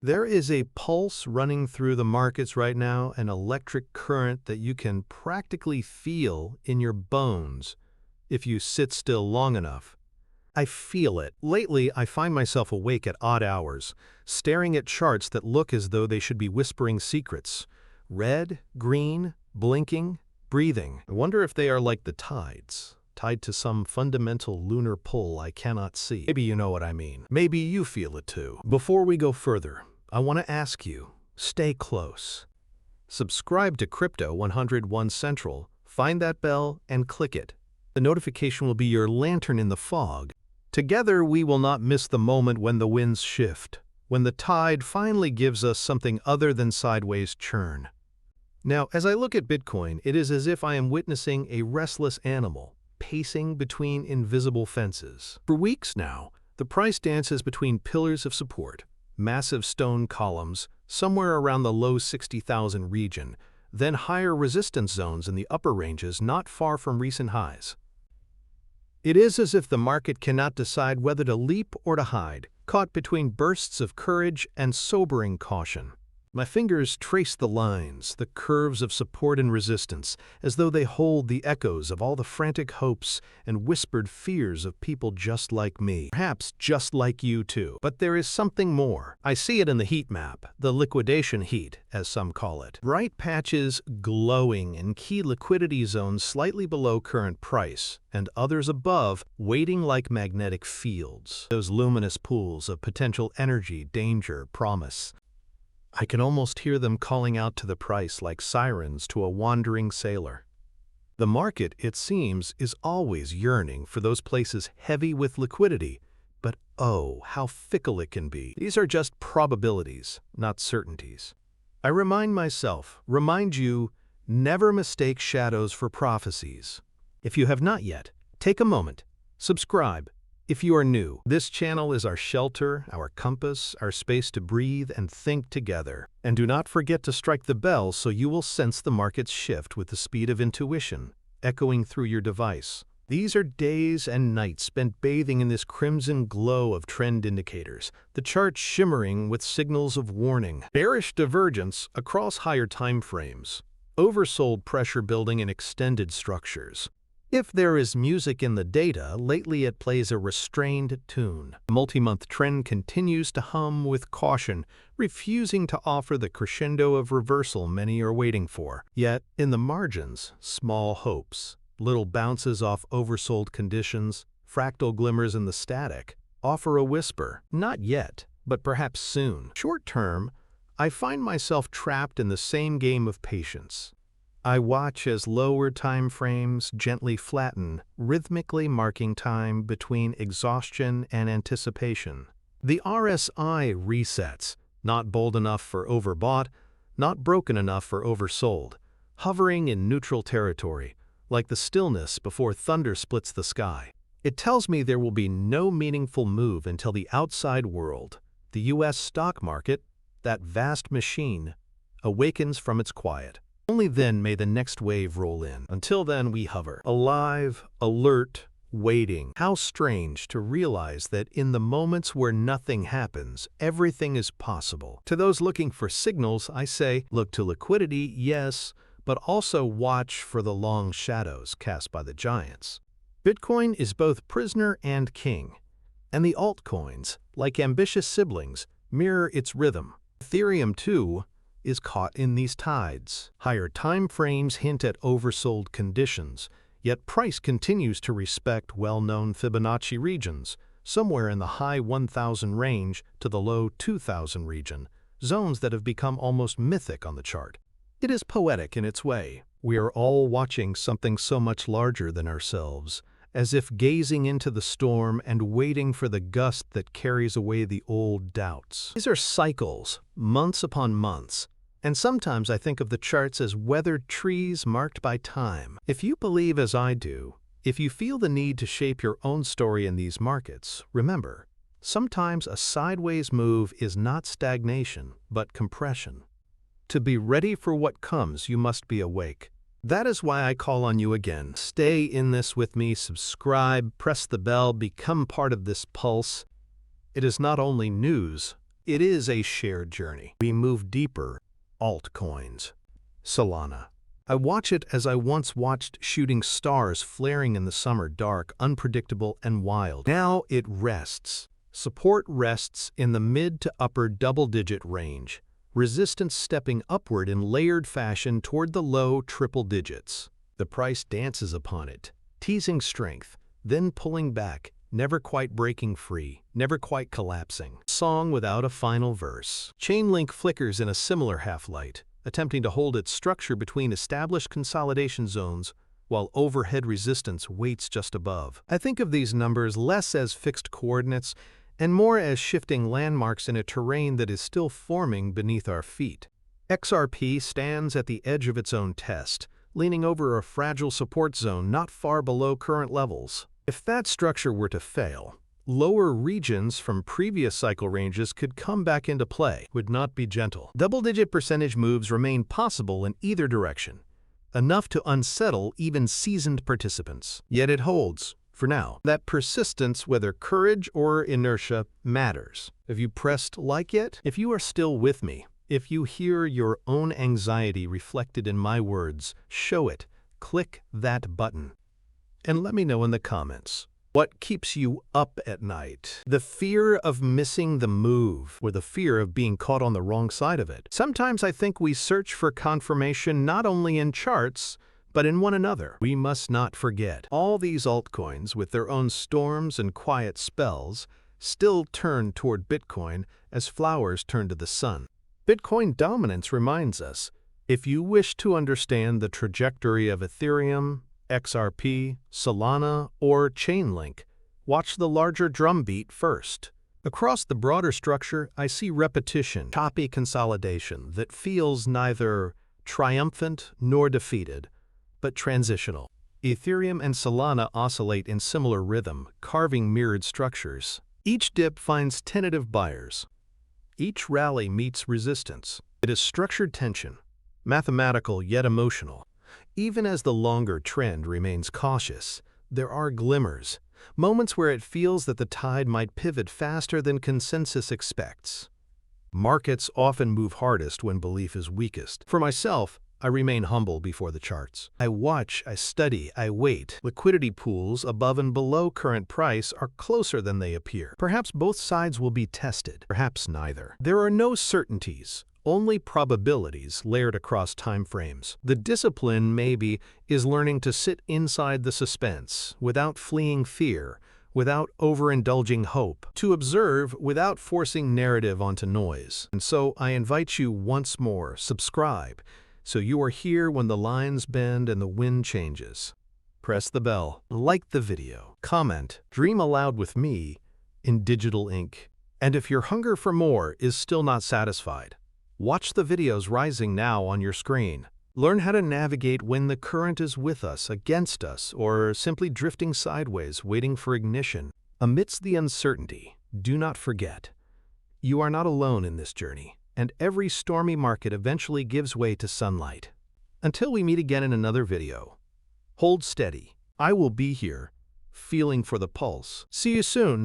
There is a pulse running through the markets right now, an electric current that you can practically feel in your bones if you sit still long enough. I feel it. Lately, I find myself awake at odd hours, staring at charts that look as though they should be whispering secrets. Red, green, blinking, breathing. I wonder if they are like the tides, tied to some fundamental lunar pull I cannot see. Maybe you know what I mean. Maybe you feel it too. Before we go further, I want to ask you, stay close. Subscribe to Crypto 101 Central, find that bell, and click it. The notification will be your lantern in the fog. Together, we will not miss the moment when the winds shift, when the tide finally gives us something other than sideways churn. Now, as I look at Bitcoin, it is as if I am witnessing a restless animal, pacing between invisible fences. For weeks now, the price dances between pillars of support, massive stone columns, somewhere around the low 60,000 region, then higher resistance zones in the upper ranges not far from recent highs. It is as if the market cannot decide whether to leap or to hide, caught between bursts of courage and sobering caution. My fingers trace the lines, the curves of support and resistance, as though they hold the echoes of all the frantic hopes and whispered fears of people just like me. Perhaps just like you too. But there is something more. I see it in the heat map, the liquidation heat, as some call it. Bright patches glowing in key liquidity zones slightly below current price, and others above, waiting like magnetic fields. Those luminous pools of potential energy, danger, promise. I can almost hear them calling out to the price like sirens to a wandering sailor. The market, it seems, is always yearning for those places heavy with liquidity, but oh, how fickle it can be. These are just probabilities, not certainties. I remind you, never mistake shadows for prophecies. If you have not yet, take a moment, subscribe. If you are new, this channel is our shelter, our compass, our space to breathe and think together. And do not forget to strike the bell so you will sense the market's shift with the speed of intuition, echoing through your device. These are days and nights spent bathing in this crimson glow of trend indicators, the chart shimmering with signals of warning. Bearish divergence across higher time frames, oversold pressure building in extended structures. If there is music in the data, lately it plays a restrained tune. The multi-month trend continues to hum with caution, refusing to offer the crescendo of reversal many are waiting for. Yet, in the margins, small hopes, little bounces off oversold conditions, fractal glimmers in the static, offer a whisper, not yet, but perhaps soon. Short term, I find myself trapped in the same game of patience. I watch as lower time frames gently flatten, rhythmically marking time between exhaustion and anticipation. The RSI resets, not bold enough for overbought, not broken enough for oversold, hovering in neutral territory, like the stillness before thunder splits the sky. It tells me there will be no meaningful move until the outside world, the U.S. stock market, that vast machine, awakens from its quiet. Only then may the next wave roll in. Until then, we hover, alive, alert, waiting. How strange to realize that in the moments where nothing happens, everything is possible. To those looking for signals, I say, look to liquidity, yes, but also watch for the long shadows cast by the giants. Bitcoin is both prisoner and king, and the altcoins, like ambitious siblings, mirror its rhythm. Ethereum, too, is caught in these tides. Higher time frames hint at oversold conditions, yet price continues to respect well-known Fibonacci regions, somewhere in the high 1,000 range to the low 2,000 region, zones that have become almost mythic on the chart. It is poetic in its way. We are all watching something so much larger than ourselves, as if gazing into the storm and waiting for the gust that carries away the old doubts. These are cycles, months upon months, and sometimes I think of the charts as weathered trees marked by time. If you believe as I do, if you feel the need to shape your own story in these markets, remember, sometimes a sideways move is not stagnation, but compression. To be ready for what comes, you must be awake. That is why I call on you again. Stay in this with me, subscribe, press the bell, become part of this pulse. It is not only news, It is a shared journey. We move deeper. Altcoins. Solana. I watch it as I once watched shooting stars flaring in the summer dark, unpredictable and wild. Now it rests. Support rests in the mid to upper double-digit range, resistance stepping upward in layered fashion toward the low triple digits. The price dances upon it, teasing strength, then pulling back, never quite breaking free, never quite collapsing. Song without a final verse. Chainlink flickers in a similar half-light, attempting to hold its structure between established consolidation zones while overhead resistance waits just above. I think of these numbers less as fixed coordinates and more as shifting landmarks in a terrain that is still forming beneath our feet. XRP stands at the edge of its own test, leaning over a fragile support zone not far below current levels. If that structure were to fail, lower regions from previous cycle ranges could come back into play. Would not be gentle. Double-digit percentage moves remain possible in either direction, enough to unsettle even seasoned participants. Yet it holds, for now. That persistence, whether courage or inertia, matters. Have you pressed like yet? If you are still with me, if you hear your own anxiety reflected in my words, show it. Click that button. And let me know in the comments. What keeps you up at night? The fear of missing the move, or the fear of being caught on the wrong side of it? Sometimes I think we search for confirmation not only in charts, but in one another. We must not forget, all these altcoins, with their own storms and quiet spells, still turn toward Bitcoin as flowers turn to the sun. Bitcoin dominance reminds us, if you wish to understand the trajectory of Ethereum, XRP, Solana, or Chainlink, watch the larger drumbeat first. Across the broader structure, I see repetition, choppy consolidation that feels neither triumphant nor defeated, but transitional. Ethereum and Solana oscillate in similar rhythm, carving mirrored structures. Each dip finds tentative buyers. Each rally meets resistance. It is structured tension, mathematical yet emotional. Even as the longer trend remains cautious, there are glimmers, moments where it feels that the tide might pivot faster than consensus expects. Markets often move hardest when belief is weakest. For myself, I remain humble before the charts. I watch, I study, I wait. Liquidity pools above and below current price are closer than they appear. Perhaps both sides will be tested, perhaps neither. There are no certainties, only probabilities layered across time frames. The discipline, maybe, is learning to sit inside the suspense, without fleeing fear, without overindulging hope, to observe without forcing narrative onto noise. And so I invite you once more, subscribe, so you are here when the lines bend and the wind changes. Press the bell, like the video, comment, dream aloud with me in digital ink. And if your hunger for more is still not satisfied, watch the videos rising now on your screen. Learn how to navigate when the current is with us, against us, or simply drifting sideways, waiting for ignition. Amidst the uncertainty, do not forget, you are not alone in this journey, and every stormy market eventually gives way to sunlight. Until we meet again in another video, hold steady. I will be here, feeling for the pulse. See you soon.